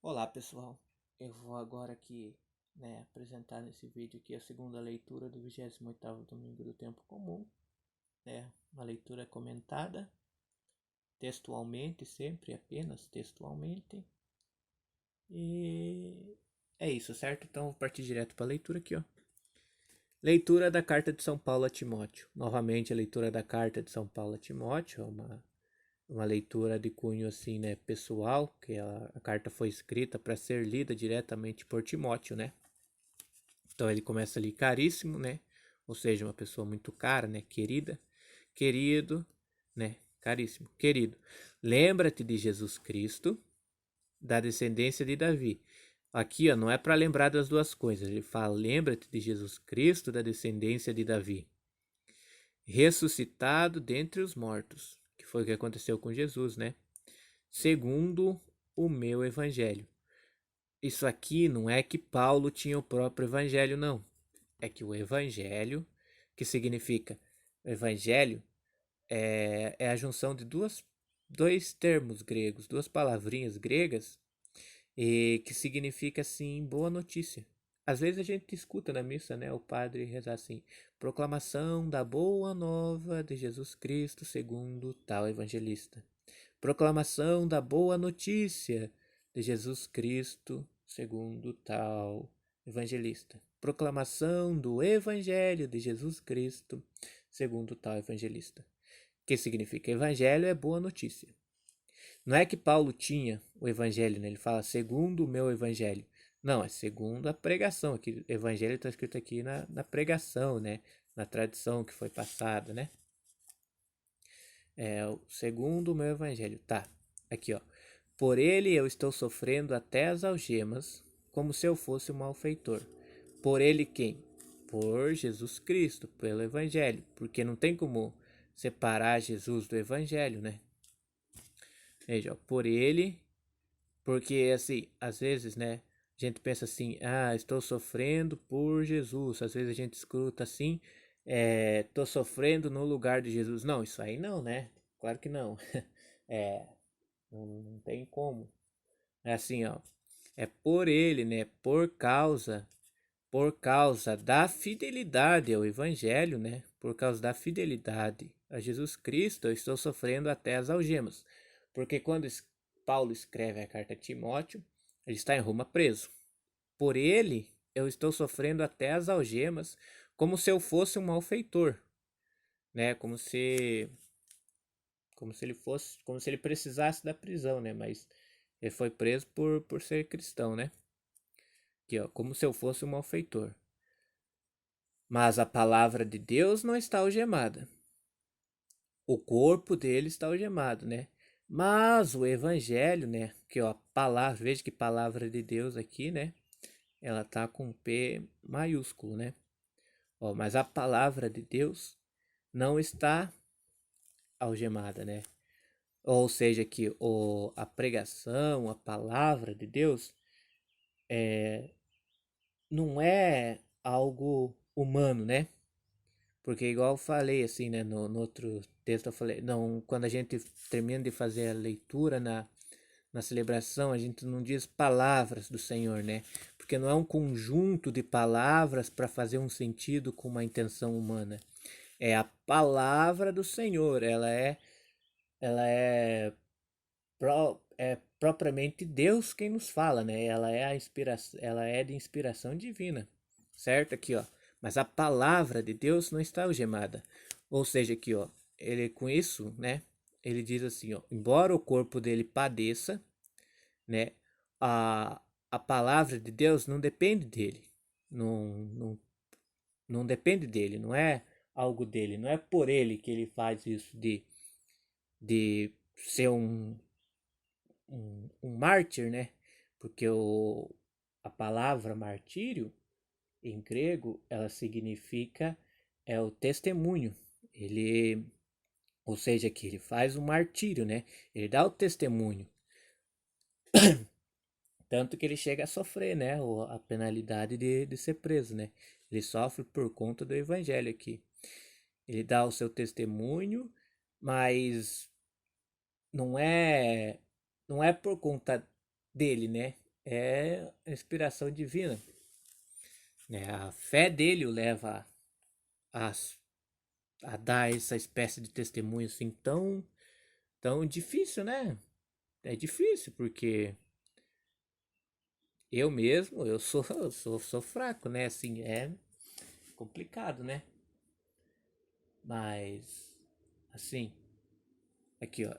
Olá pessoal, eu vou agora aqui apresentar nesse vídeo aqui a segunda leitura do 28º domingo do tempo comum, uma leitura comentada textualmente, sempre apenas textualmente, e é isso, certo? Então vou partir direto para a leitura aqui, ó. Leitura da carta de São Paulo a Timóteo. Novamente a leitura da carta de São Paulo a Timóteo, uma leitura de cunho assim, pessoal, que a carta foi escrita para ser lida diretamente por Timóteo, né? Então ele começa ali caríssimo, né? Ou seja, uma pessoa muito cara, né? Querida, querido, né? Caríssimo, querido. Lembra-te de Jesus Cristo, da descendência de Davi. Aqui, ó, não é para lembrar das duas coisas. Ele fala: lembra-te de Jesus Cristo, da descendência de Davi, ressuscitado dentre os mortos, que foi o que aconteceu com Jesus, né? Segundo o meu evangelho. Isso aqui não é que Paulo tinha o próprio evangelho, não. É que o evangelho, que significa evangelho, é a junção de dois termos gregos, duas palavrinhas gregas, e que significa assim boa notícia. Às vezes a gente escuta na missa, né, o padre rezar assim: proclamação da boa nova de Jesus Cristo segundo tal evangelista. Proclamação da boa notícia de Jesus Cristo segundo tal evangelista. Proclamação do evangelho de Jesus Cristo segundo tal evangelista. Que significa evangelho é boa notícia. Não é que Paulo tinha o evangelho, né? Ele fala segundo o meu evangelho. Não, é segundo a pregação. Aqui, evangelho está escrito aqui na pregação, né? Na tradição que foi passada, né? É o segundo o meu evangelho. Tá, aqui ó. Por ele eu estou sofrendo até as algemas, como se eu fosse um malfeitor. Por ele quem? Por Jesus Cristo, pelo evangelho. Porque não tem como separar Jesus do evangelho, né? Veja, ó, por ele, porque assim, às vezes, né, a gente pensa assim: ah, estou sofrendo por Jesus. Às vezes a gente escuta assim: estou sofrendo no lugar de Jesus. Não, isso aí não, né? Claro que não. É, não tem como. É assim, ó. É por ele, né? Por causa da fidelidade ao evangelho, né? Por causa da fidelidade a Jesus Cristo, eu estou sofrendo até as algemas. Porque quando Paulo escreve a carta a Timóteo, ele está em Roma preso. Por ele, eu estou sofrendo até as algemas, como se eu fosse um malfeitor, né? Como se ele precisasse da prisão, né? Mas ele foi preso por ser cristão, né? Aqui, ó, como se eu fosse um malfeitor. Mas a palavra de Deus não está algemada. O corpo dele está algemado, né? Mas o evangelho, né? Que ó, a palavra, veja que palavra de Deus aqui, né? Ela tá com P maiúsculo, né? Ó, mas a palavra de Deus não está algemada, né? Ou seja, que a pregação, a palavra de Deus não é algo humano, né? Porque igual eu falei assim, né, no outro texto eu falei, não, quando a gente termina de fazer a leitura na celebração, a gente não diz palavras do Senhor, né? Porque não é um conjunto de palavras para fazer um sentido com uma intenção humana. É a palavra do Senhor, ela é propriamente Deus quem nos fala, né? Ela é de inspiração divina, certo? Aqui, ó. Mas a palavra de Deus não está algemada. Ou seja, aqui, ó, ele com isso, né? Ele diz assim, ó, embora o corpo dele padeça, né? A palavra de Deus não depende dele. Não, não, não depende dele, não é algo dele, não é por ele que ele faz isso de ser um mártir, né? Porque a palavra martírio em grego ela significa o testemunho. Ele, ou seja, que ele faz o martírio, né? Ele dá o testemunho, tanto que ele chega a sofrer, né? A penalidade de ser preso, né? Ele sofre por conta do evangelho aqui. Ele dá o seu testemunho, mas não é não é por conta dele, né? é inspiração divina, né? A fé dele o leva a, a dar essa espécie de testemunho assim tão difícil, né? É difícil porque eu mesmo, eu sou, sou fraco, né? Assim, é complicado, né? Mas, assim, aqui, ó.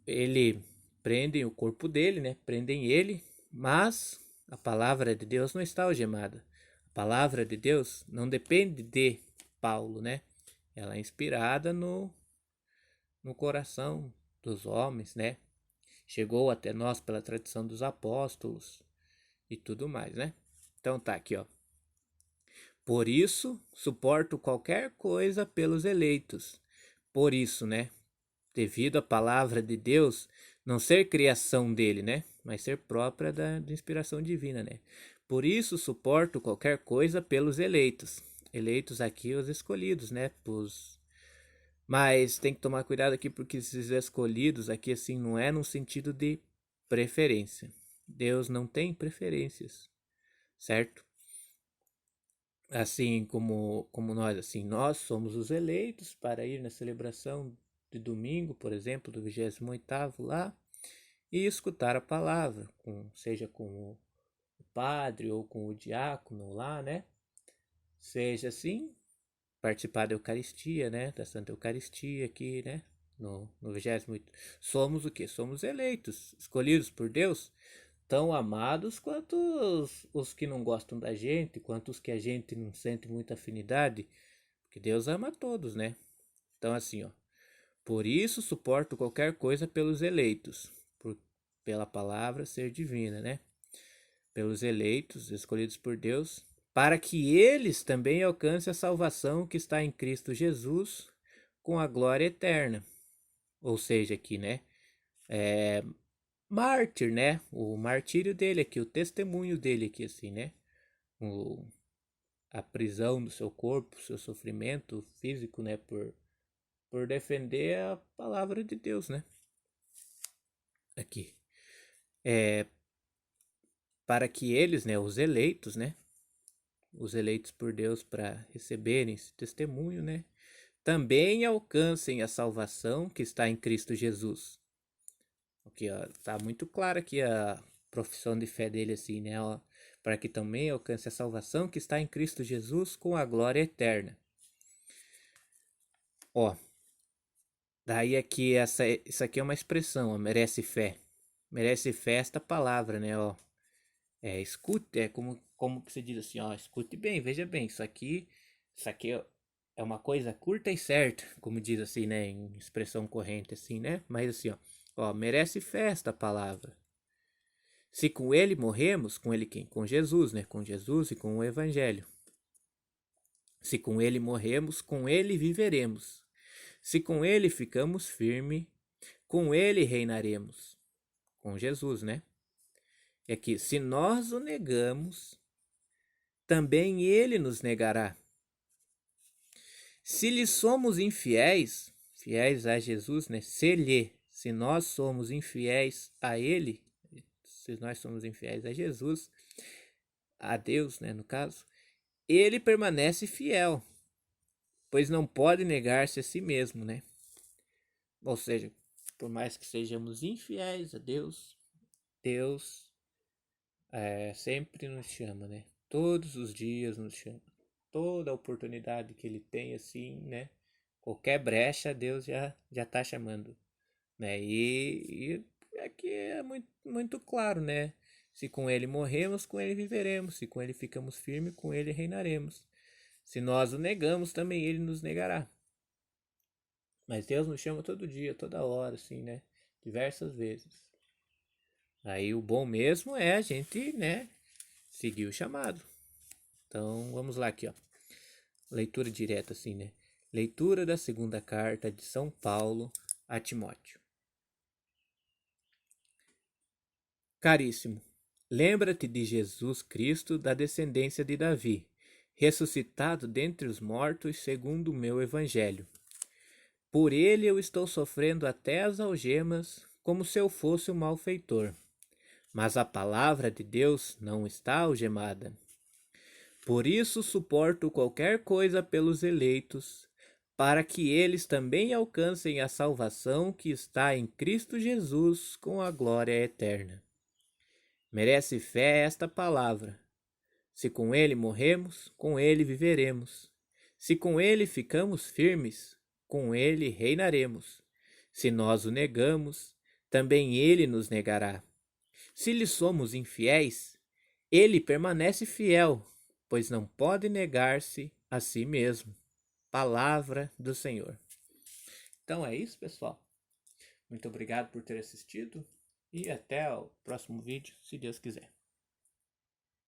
Ele prendem o corpo dele, né? Prendem ele, mas a palavra de Deus não está algemada. A palavra de Deus não depende de Paulo, né? Ela é inspirada no coração dos homens, né? Chegou até nós pela tradição dos apóstolos e tudo mais, né? Então tá aqui, ó. Por isso, suporto qualquer coisa pelos eleitos. Por isso, né? Devido à palavra de Deus não ser criação dele, né? Mas ser própria da inspiração divina, né? Por isso, suporto qualquer coisa pelos eleitos. Eleitos aqui, os escolhidos, né? Mas tem que tomar cuidado aqui porque esses escolhidos aqui, assim, não é no sentido de preferência. Deus não tem preferências, certo? Assim como nós, assim, nós somos os eleitos para ir na celebração de domingo, por exemplo, do 28º lá, e escutar a palavra, seja com o padre ou com o diácono lá, né? Seja assim, participar da Eucaristia, né? Da Santa Eucaristia aqui, né? No 28. Somos o quê? Somos eleitos, escolhidos por Deus, tão amados quanto os que não gostam da gente, quanto os que a gente não sente muita afinidade, porque Deus ama todos, né? Então assim, ó, por isso suporto qualquer coisa pelos eleitos, pela palavra ser divina, né? Pelos eleitos, escolhidos por Deus, para que eles também alcancem a salvação que está em Cristo Jesus com a glória eterna. Ou seja, aqui, né? É, mártir, né? O martírio dele aqui, o testemunho dele aqui, assim, né? O, a prisão do seu corpo, seu sofrimento físico, né? Por defender a palavra de Deus, né? Aqui. É, para que eles, né? Os eleitos, né? Os eleitos por Deus para receberem esse testemunho, né? Também alcancem a salvação que está em Cristo Jesus. Aqui, ó, tá muito claro aqui a profissão de fé dele, assim, né? Ó, para que também alcance a salvação que está em Cristo Jesus com a glória eterna. Ó, daí aqui, isso aqui é uma expressão, ó, merece fé. Merece fé esta palavra, né? Ó, escute, como que se diz assim, ó, escute bem, veja bem, isso aqui é uma coisa curta e certa, como diz assim, né? Em expressão corrente, assim, né? Mas assim, ó, merece fé esta palavra. Se com ele morremos, com ele quem? Com Jesus, né? Com Jesus e com o Evangelho. Se com ele morremos, com ele viveremos. Se com ele ficamos firmes, com ele reinaremos. Com Jesus, né? E aqui, se nós o negamos, também ele nos negará. Se lhe somos infiéis, fiéis a Jesus, né? Se nós somos infiéis a ele, se nós somos infiéis a Jesus, a Deus, né, no caso, ele permanece fiel, pois não pode negar-se a si mesmo, né? Ou seja, por mais que sejamos infiéis a Deus, Deus sempre nos chama, né? Todos os dias nos chama. Toda oportunidade que ele tem, assim, né? Qualquer brecha, Deus já tá chamando, né? E aqui é muito claro, né? Se com ele morremos, com ele viveremos. Se com ele ficamos firmes, com ele reinaremos. Se nós o negamos, também ele nos negará. Mas Deus nos chama todo dia, toda hora, assim, né? Diversas vezes. Aí o bom mesmo é a gente, né? Seguir o chamado. Então vamos lá aqui, ó. Leitura direta, assim, né? Leitura da segunda carta de São Paulo a Timóteo. Caríssimo, lembra-te de Jesus Cristo, da descendência de Davi, ressuscitado dentre os mortos segundo o meu evangelho. Por ele eu estou sofrendo até as algemas, como se eu fosse um malfeitor. mas a palavra de Deus não está algemada. Por isso suporto qualquer coisa pelos eleitos, para que eles também alcancem a salvação que está em Cristo Jesus com a glória eterna. Merece fé esta palavra. Se com ele morremos, com ele viveremos. Se com ele ficamos firmes, com ele reinaremos. Se nós o negamos, também ele nos negará. Se lhe somos infiéis, ele permanece fiel, pois não pode negar-se a si mesmo. Palavra do Senhor. Então é isso, pessoal. Muito obrigado por ter assistido e até o próximo vídeo, se Deus quiser.